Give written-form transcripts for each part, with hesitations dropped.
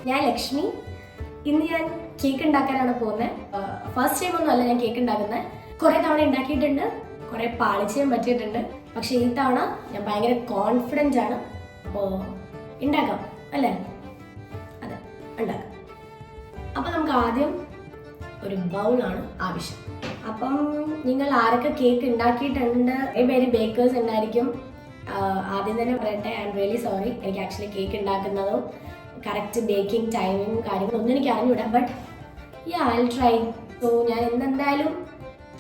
ഞാൻ ലക്ഷ്മി. ഇന്ന് ഞാൻ കേക്ക് ഉണ്ടാക്കാനാണ് പോകുന്നത്. ഫസ്റ്റ് ടൈം ഒന്നും അല്ല ഞാൻ കേക്ക് ഉണ്ടാക്കുന്നത്. കുറെ തവണ ഉണ്ടാക്കിയിട്ടുണ്ട്, കുറെ പാളിച്ചയും പറ്റിയിട്ടുണ്ട്. പക്ഷെ ഈ തവണ ഞാൻ ഭയങ്കര കോൺഫിഡൻ്റ് ആണ്. അപ്പോൾ ഉണ്ടാക്കാം അല്ലേ? അതെ, ഉണ്ടാക്കാം. അപ്പം നമുക്ക് ആദ്യം ഒരു ബൗളാണ് ആവശ്യം. അപ്പം നിങ്ങൾ ആരൊക്കെ കേക്ക് ഉണ്ടാക്കിയിട്ടുണ്ട്, പേര് ബേക്കേഴ്സ് ഉണ്ടായിരിക്കും. ആദ്യം തന്നെ പറയട്ടെ, ഐ എം റിയലി സോറി. എനിക്ക് ആക്ച്വലി കേക്ക് ഉണ്ടാക്കുന്നതോ കറക്റ്റ് ബേക്കിംഗ് ടൈമിങ് കാര്യങ്ങളൊന്നും എനിക്ക് അറിഞ്ഞൂടാ. But I will try. So ഞാൻ എന്തായാലും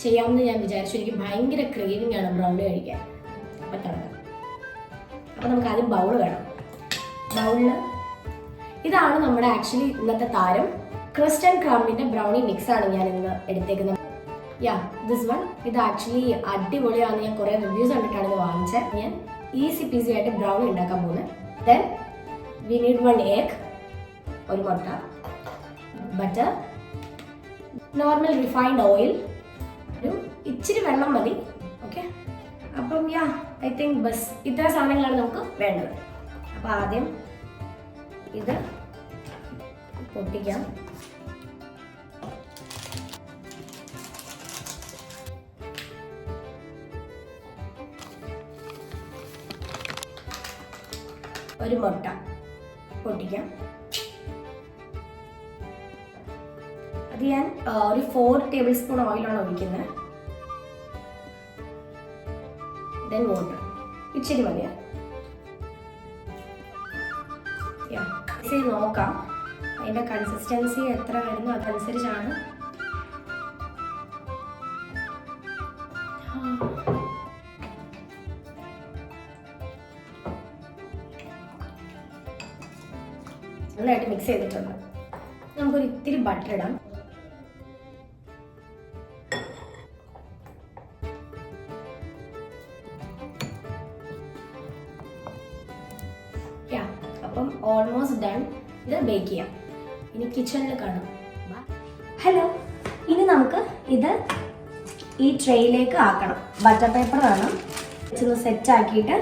ചെയ്യാമെന്ന് ഞാൻ വിചാരിച്ചു. എനിക്ക് ഭയങ്കര ക്രേവിംഗ് ആണ് ബ്രൗണി കഴിക്കാൻ. അപ്പം തുടങ്ങാം. അപ്പം നമുക്ക് ആദ്യം ബൗൾ വേണം. ബൗളിൽ ഇതാണ് നമ്മുടെ ആക്ച്വലി ഇന്നത്തെ താരം. ക്രസ്റ്റ് ആൻഡ് ക്രംബിൻ്റെ ബ്രൗണി മിക്സാണ് ഞാൻ ഇന്ന് എടുത്തേക്കുന്നത്. This one. ഇത് ആക്ച്വലി അടിപൊളിയാണ്. ഞാൻ കുറേ റിവ്യൂസ് കണ്ടിട്ടാണ് ഇത് വാങ്ങിച്ചത്. ഞാൻ ഈസി പീസി ആയിട്ട് ബ്രൗണി ഉണ്ടാക്കാൻ പോകുന്നത്. ദെൻ വി നീഡ് 1 egg, ഒരു മുട്ട, ബട്ടർ, നോർമൽ റിഫൈൻഡ് ഓയിൽ, ഒരു ഇച്ചിരി വെള്ളം മതി. ഓക്കെ, അപ്പം ഐ തിങ്ക് ബസ് ഇത്ര സാധനങ്ങളാണ് നമുക്ക് വേണ്ടത്. അപ്പം ആദ്യം ഇത് പൊട്ടിക്കാം. ഒരു മുട്ട പൊട്ടിക്കാം. അത് ഞാൻ ഒരു 4 ടേബിൾ സ്പൂൺ ഓയിലാണ് ഒഴിക്കുന്നത്. ദെൻ വാട്ടർ ഇച്ചിരി മതിയാ. നോക്കാം അതിൻ്റെ കൺസിസ്റ്റൻസി എത്ര വരുന്നു അതനുസരിച്ചാണ്. നന്നായിട്ട് മിക്സ് ചെയ്തിട്ടുണ്ട്. നമുക്കൊരു ഇത്തിരി ബട്ടർ ഇടാം. അപ്പം ഓൾമോസ്റ്റ് ഡൺ. ഇത് ബേക്ക് ചെയ്യാം. ഇനി കിച്ചണിൽ കാണാം. ഹലോ, ഇനി നമുക്ക് ഇത് ഈ ട്രേയിലേക്ക് ആക്കണം. ബട്ടർ പേപ്പർ വേണം. ഇച്ചിരി സെറ്റ് ആക്കിയിട്ട്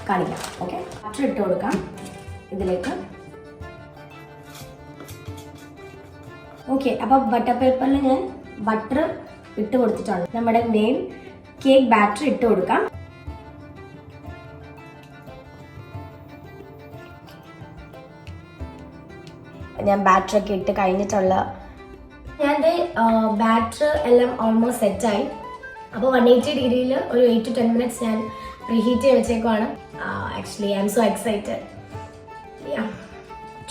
കാണിക്കാം. ഓക്കെ, ബട്ടർ ഇട്ട് കൊടുക്കാം ഇതിലേക്ക്. ഓക്കെ, അപ്പോൾ ബട്ടർ പേപ്പറിൽ ഞാൻ ബട്ടർ ഇട്ട് കൊടുത്തിട്ടുണ്ട്. നമ്മുടെ മെയിൻ കേക്ക് ബാറ്റർ ഇട്ട് കൊടുക്കാം. ഞാൻ ബാറ്ററൊക്കെ ഇട്ട് കഴിഞ്ഞിട്ടുള്ള ഞാൻ ബാറ്റർ എല്ലാം ഓൾമോസ്റ്റ് സെറ്റായി. അപ്പോൾ 180 ഡിഗ്രിയിൽ ഒരു 8 to 10 minutes ഞാൻ പ്രീഹീറ്റ് ചെയ്ത് വെച്ചേക്കുവാണ്. Actually I am so excited.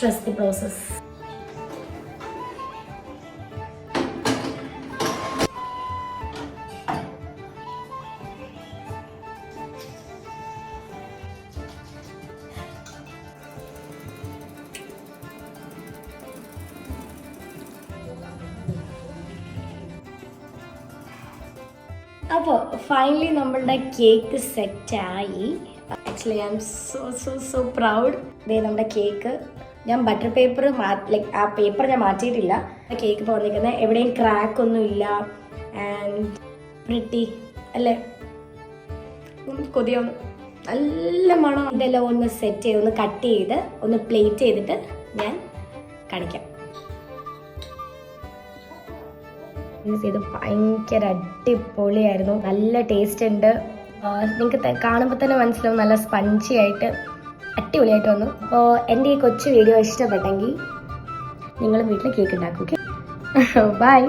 Trust the process. അപ്പോൾ ഫൈനലി നമ്മളുടെ കേക്ക് സെറ്റായി. Actually I am so proud. ദേ നമ്മുടെ കേക്ക്. ഞാൻ ബട്ടർ പേപ്പർ ആ പേപ്പർ ഞാൻ മാറ്റിയിട്ടില്ല. കേക്ക് ഇപ്പോൾ വന്നിരിക്കുന്നത് എവിടെയും ക്രാക്ക് ഒന്നും ഇല്ല. ആൻഡ് പ്രിട്ടി അല്ലേ? കൊതിയൊന്ന് നല്ല മണം. ഇതെല്ലാം ഒന്ന് സെറ്റ് ചെയ്ത് ഒന്ന് കട്ട് ചെയ്ത് ഒന്ന് പ്ലേറ്റ് ചെയ്തിട്ട് ഞാൻ കാണിക്കാം. ഇത് ഭയങ്കര അടിപൊളിയായിരുന്നു. നല്ല ടേസ്റ്റ് ഉണ്ട്. നിങ്ങൾക്ക് കാണുമ്പോൾ തന്നെ മനസ്സിലാവും നല്ല സ്പഞ്ചി ആയിട്ട് അടിപൊളിയായിട്ട് വന്നു. അപ്പോൾ എൻ്റെ ഈ കൊച്ചു വീഡിയോ ഇഷ്ടപ്പെട്ടെങ്കിൽ നിങ്ങൾ വീട്ടിൽ കേക്ക് ഉണ്ടാക്കും. Okay, by.